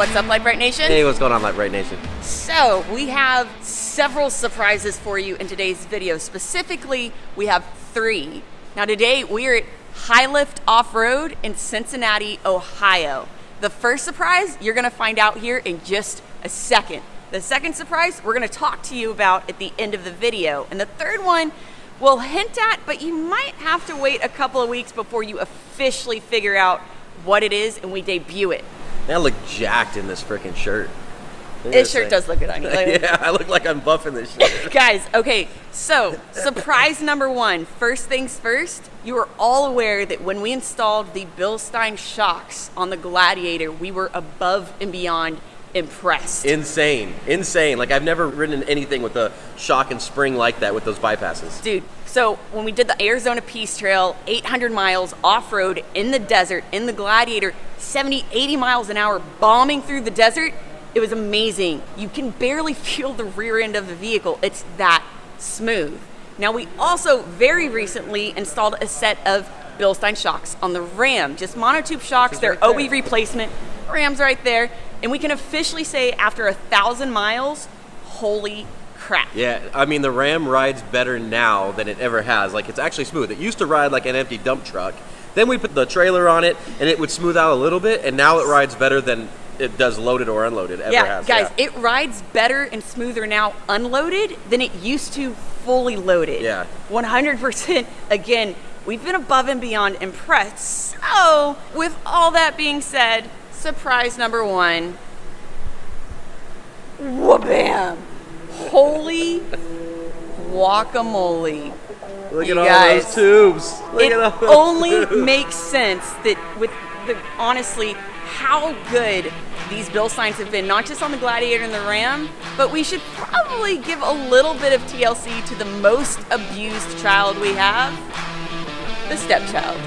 What's up, Lite Nation? Hey, what's going on, Lite Nation? So, we have several surprises for you in today's video. Specifically, we have 3. Now today, we are at High Lift Off-Road in Cincinnati, Ohio. The first surprise, you're gonna find out here in just a second. The second surprise, we're gonna talk to you about at the end of the video. And the third one, we'll hint at, but you might have to wait a couple of weeks before you officially figure out what it is and we debut it. I look jacked in this freaking shirt. This shirt does look good on you. Yeah, I look like I'm buffing this shirt. Guys, okay, so surprise number 1. First things first, you are all aware that when we installed the Bilstein Shocks on the Gladiator, we were above and beyond impressed. Insane. Like, I've never ridden anything with a shock and spring like that with those bypasses. Dude, so when we did the Arizona Peace Trail, 800 miles off-road in the desert, in the Gladiator, 70, 80 miles an hour bombing through the desert, it was amazing. You can barely feel the rear end of the vehicle. It's that smooth. Now, we also very recently installed a set of Bilstein Shocks on the Ram. Just monotube shocks, they're OE replacement. Ram's right there. And we can officially say after 1,000 miles, holy crap. Yeah, I mean, the Ram rides better now than it ever has. Like, it's actually smooth. It used to ride like an empty dump truck. Then we put the trailer on it, and it would smooth out a little bit, and now it rides better than it does loaded or unloaded ever has. Guys, it rides better and smoother now unloaded than it used to fully loaded. Yeah. 100%. Again, we've been above and beyond impressed. So, with all that being said, surprise number 1. Wha-bam! Holy guacamole. Look at all those tubes. It only makes sense that with the, honestly, how good these Bilsteins have been, not just on the Gladiator and the Ram, but we should probably give a little bit of TLC to the most abused child we have, the stepchild.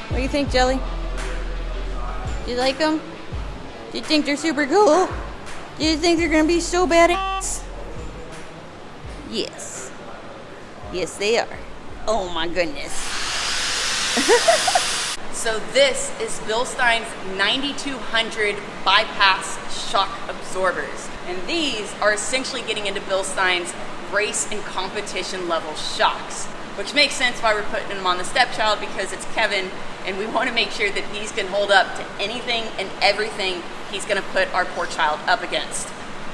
What do you think, Jelly? Do you like them? Do you think they're super cool? Do you think they're gonna be so badass? Yes. Yes, they are. Oh my goodness. So this is Bilstein's 9200 bypass shock absorbers. And these are essentially getting into Bilstein's race and competition level shocks, which makes sense why we're putting them on the stepchild, because it's Kevin, and we want to make sure that these can hold up to anything and everything he's going to put our poor child up against.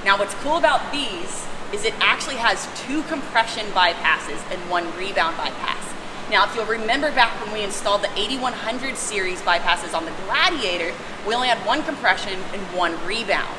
Now, what's cool about these is it actually has 2 compression bypasses and 1 rebound bypass. Now, if you'll remember back when we installed the 8100 series bypasses on the Gladiator, we only had 1 compression and 1 rebound.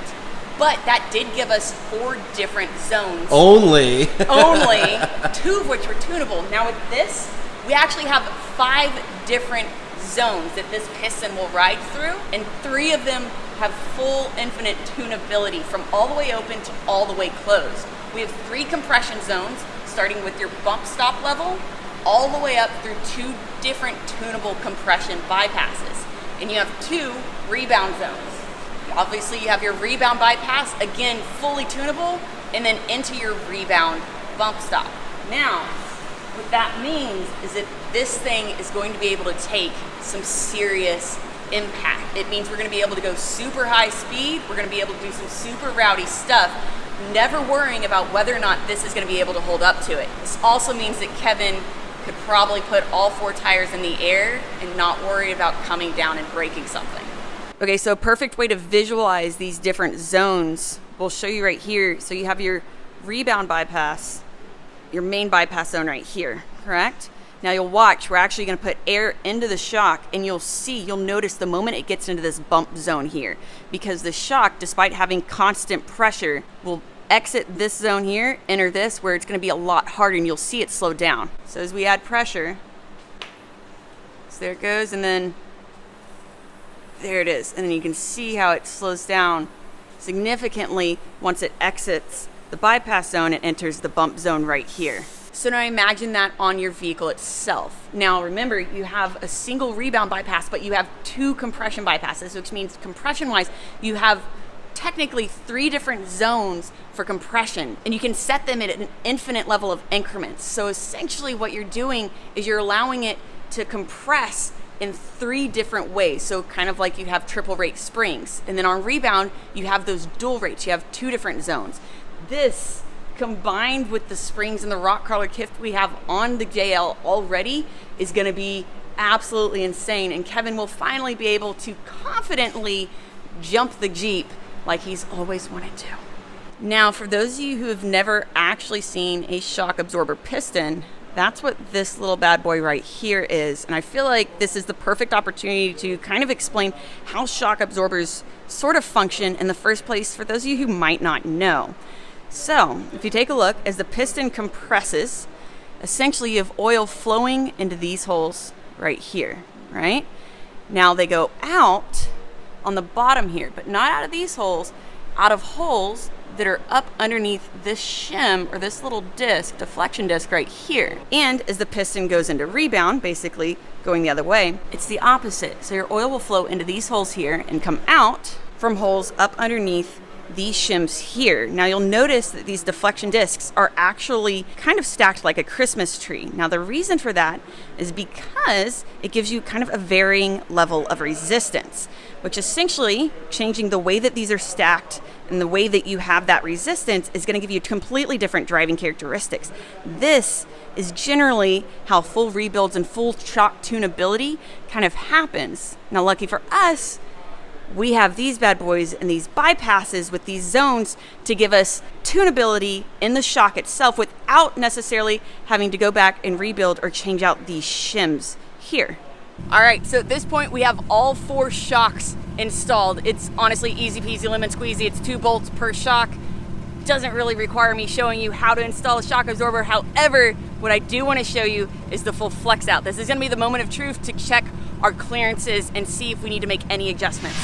But that did give us 4 different zones. Only 2 of which were tunable. Now with this, we actually have 5 different zones that this piston will ride through, and 3 of them have full infinite tunability from all the way open to all the way closed. We have 3 compression zones, starting with your bump stop level, all the way up through 2 different tunable compression bypasses. And you have 2 rebound zones. Obviously, you have your rebound bypass, again, fully tunable, and then into your rebound bump stop. Now, what that means is that this thing is going to be able to take some serious impact. It means we're going to be able to go super high speed, we're going to be able to do some super rowdy stuff, never worrying about whether or not this is going to be able to hold up to it. This also means that Kevin could probably put all 4 tires in the air and not worry about coming down and breaking something. Okay, so a perfect way to visualize these different zones, we'll show you right here. So you have your rebound bypass, your main bypass zone right here, correct? Now you'll watch, we're actually gonna put air into the shock, and you'll notice the moment it gets into this bump zone here, because the shock, despite having constant pressure, will exit this zone here, enter this, where it's gonna be a lot harder, and you'll see it slow down. So as we add pressure, so there it goes, and then there it is. And then you can see how it slows down significantly once it exits the bypass zone and enters the bump zone right here. So now imagine that on your vehicle itself. Now remember, you have a single rebound bypass, but you have 2 compression bypasses, which means compression-wise, you have technically 3 different zones for compression, and you can set them at an infinite level of increments. So essentially what you're doing is you're allowing it to compress in 3 different ways. So kind of like you have triple rate springs. And then on rebound, you have those dual rates. You have 2 different zones. This, combined with the springs and the rock crawler kit we have on the JL already, is gonna be absolutely insane. And Kevin will finally be able to confidently jump the Jeep like he's always wanted to. Now, for those of you who have never actually seen a shock absorber piston, that's what this little bad boy right here is. And I feel like this is the perfect opportunity to kind of explain how shock absorbers sort of function in the first place for those of you who might not know. So, if you take a look, as the piston compresses, essentially you have oil flowing into these holes right here, right? Now they go out on the bottom here, but not out of these holes, out of holes that are up underneath this shim or this little disc, deflection disc right here. And as the piston goes into rebound, basically going the other way, it's the opposite. So your oil will flow into these holes here and come out from holes up underneath these shims here. Now you'll notice that these deflection discs are actually kind of stacked like a Christmas tree. Now the reason for that is because it gives you kind of a varying level of resistance, which essentially changing the way that these are stacked and the way that you have that resistance is going to give you completely different driving characteristics. This is generally how full rebuilds and full shock tunability kind of happens. Now lucky for us, we have these bad boys and these bypasses with these zones to give us tunability in the shock itself without necessarily having to go back and rebuild or change out these shims here. All right, so at this point we have all 4 shocks installed. It's honestly easy peasy lemon squeezy. It's 2 bolts per shock. Doesn't really require me showing you how to install a shock absorber. However, what I do want to show you is the full flex out. This is going to be the moment of truth to check our clearances and see if we need to make any adjustments.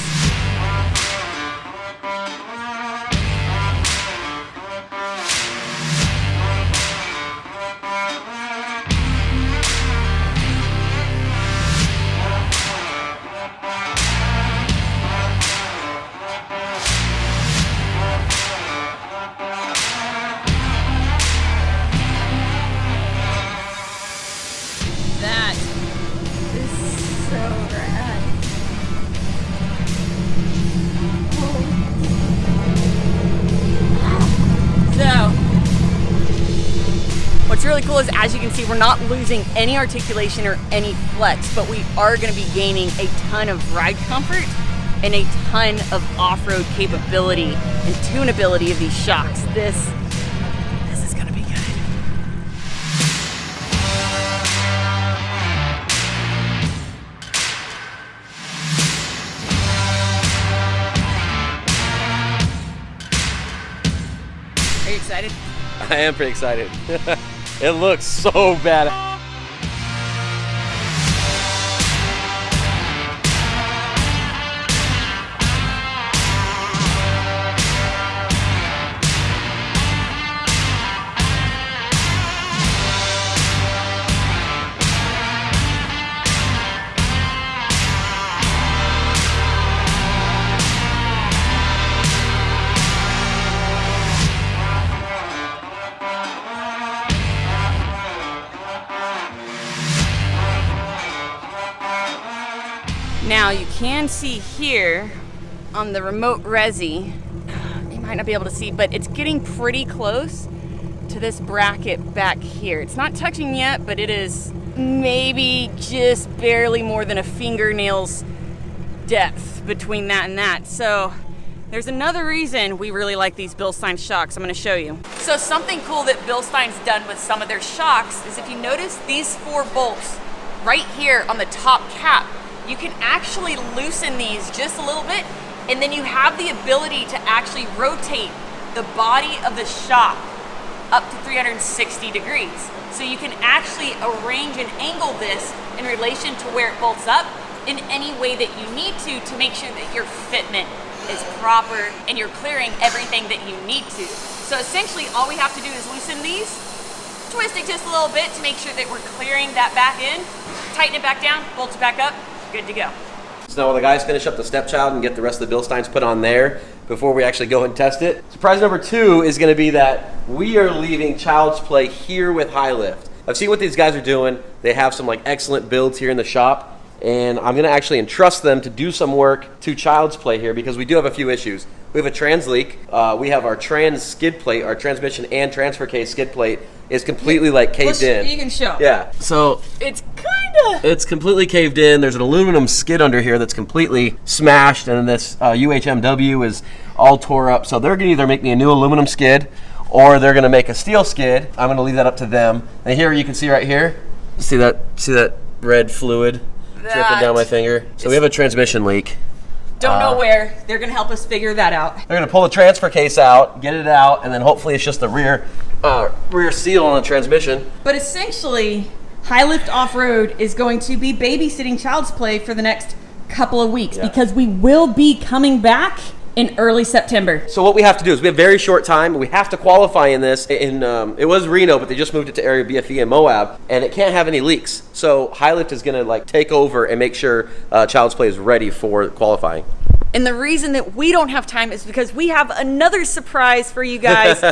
That is so rad. So, what's really cool is, as you can see, we're not losing any articulation or any flex, but we are going to be gaining a ton of ride comfort and a ton of off-road capability and tunability of these shocks. This is going to be good. Are you excited? I am pretty excited. It looks so bad. Now you can see here on the remote resi, you might not be able to see, but it's getting pretty close to this bracket back here. It's not touching yet, but it is maybe just barely more than a fingernail's depth between that and that. So there's another reason we really like these Bilstein shocks. I'm going to show you. So something cool that Bilstein's done with some of their shocks is, if you notice these 4 bolts right here on the top cap, you can actually loosen these just a little bit, and then you have the ability to actually rotate the body of the shock up to 360 degrees. So you can actually arrange and angle this in relation to where it bolts up in any way that you need to make sure that your fitment is proper and you're clearing everything that you need to. So essentially all we have to do is loosen these, twist it just a little bit to make sure that we're clearing that back end, tighten it back down, bolt it back up, good to go. So now while the guys finish up the stepchild and get the rest of the Bilsteins put on there before we actually go and test it, surprise number 2 is going to be that we are leaving Child's Play here with High Lift. I've seen what these guys are doing. They have some like excellent builds here in the shop, and I'm going to actually entrust them to do some work to Child's Play here because we do have a few issues. We have a trans leak. We have our trans skid plate, our transmission and transfer case skid plate is completely like caved in. You can show. Yeah. So it's completely caved in. There's an aluminum skid under here that's completely smashed, and then this UHMW is all tore up. So they're gonna either make me a new aluminum skid or they're gonna make a steel skid. I'm gonna leave that up to them. And here you can see right here, see that red fluid dripping down my finger. So we have a transmission leak. Don't know where. They're gonna help us figure that out. They're gonna pull the transfer case out, get it out, and then hopefully it's just the rear seal on the transmission. But essentially, High Lift Off-Road is going to be babysitting Child's Play for the next couple of weeks because we will be coming back in early September. So what we have to do is we have very short time. We have to qualify in this. It was Reno, but they just moved it to Area BFE and Moab, and it can't have any leaks. So High Lift is gonna like take over and make sure Child's Play is ready for qualifying. And the reason that we don't have time is because we have another surprise for you guys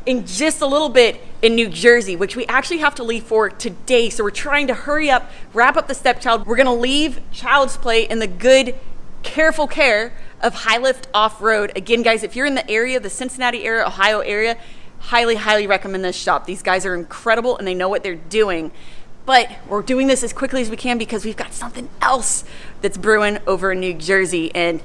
in just a little bit in New Jersey, which we actually have to leave for today. So we're trying to hurry up, wrap up the stepchild. We're gonna leave Child's Play in the good, careful care of High Lift Off-Road. Again, guys, if you're in the area, the Cincinnati area, Ohio area, highly recommend this shop. These guys are incredible and they know what they're doing. But we're doing this as quickly as we can because we've got something else that's brewing over in New Jersey. And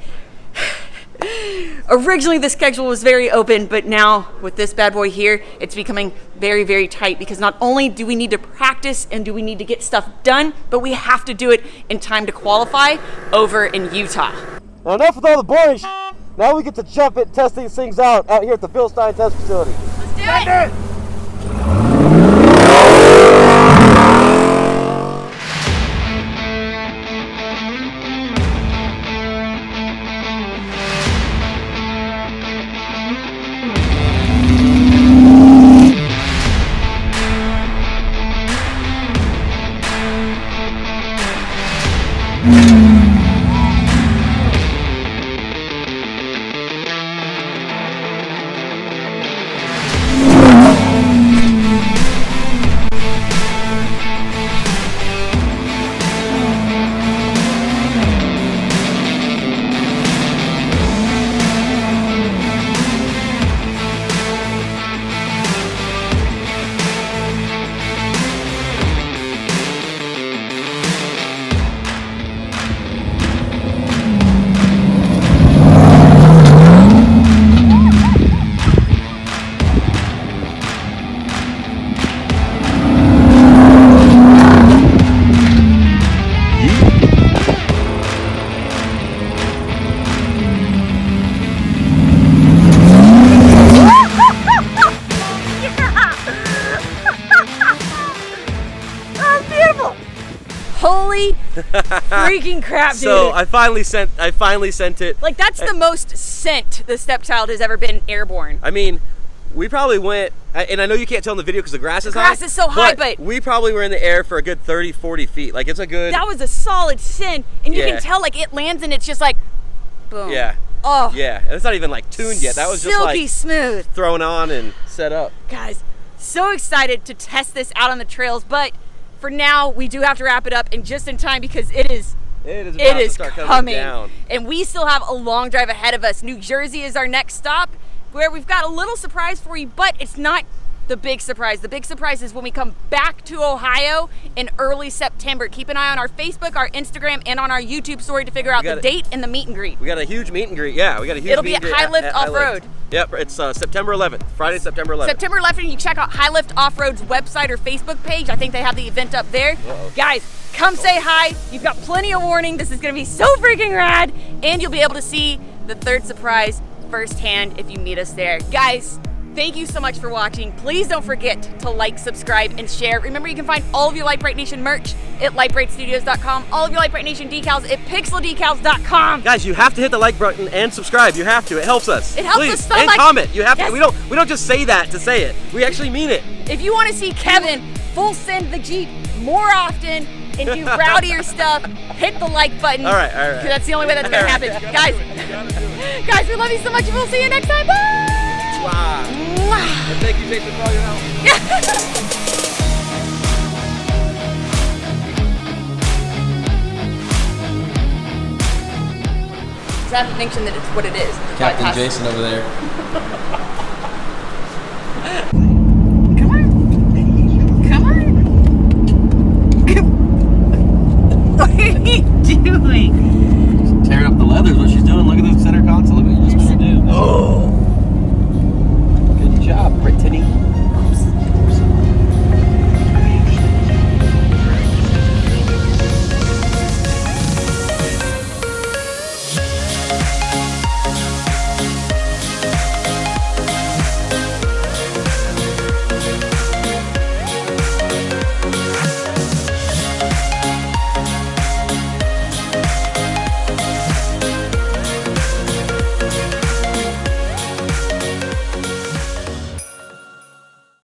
originally the schedule was very open, but now with this bad boy here, it's becoming very tight because not only do we need to practice and do we need to get stuff done, but we have to do it in time to qualify over in Utah. Now enough with all the boring shit. Now we get to jump it and test these things out here at the Bilstein test facility. Let's do it! Holy freaking crap, dude. So I finally sent it. Like, that's the most sent the stepchild has ever been airborne. I mean, we probably went, and I know you can't tell in the video because the grass is high. The grass is so high, but we probably were in the air for a good 30, 40 feet. Like, it's a good... That was a solid send, and you can tell, like, it lands and it's just like, boom. Yeah. Oh. Yeah, and it's not even, like, tuned yet. That was just, silky like... smooth. Thrown on and set up. Guys, so excited to test this out on the trails, but for now, we do have to wrap it up and just in time because it is coming down. And we still have a long drive ahead of us. New Jersey is our next stop where we've got a little surprise for you, but it's not the big surprise. The big surprise is when we come back to Ohio in early September. Keep an eye on our Facebook, our Instagram, and on our YouTube story to figure out the date and the meet and greet. We got a huge meet and greet. Yeah, we got a huge It'll be at High Lift Off-Road. Yep, it's September 11th, Friday, September 11th. September 11th, you check out High Lift Off-Road's website or Facebook page. I think they have the event up there. Guys, come say hi. You've got plenty of warning. This is going to be so freaking rad. And you'll be able to see the third surprise firsthand if you meet us there. Guys, Thank you so much for watching. Please don't forget to like, subscribe, and share. Remember, you can find all of your Lite Brite Nation merch at LiteBriteStudios.com, all of your Lite Brite Nation decals at PixelDecals.com. Guys, you have to hit the like button and subscribe. You have to. It helps us. It helps Please. us so and much. comment. You have Yes. to. We don't just say that to say it. We actually mean it. If you want to see Kevin full send the Jeep more often and do rowdier stuff, hit the like button. All right. Because that's the only way that's going to happen. Guys, guys, we love you so much, and we'll see you next time. Bye! Wow. And thank you, Jason, for all your help. I have to mention that it's what it is. Captain Jason over there.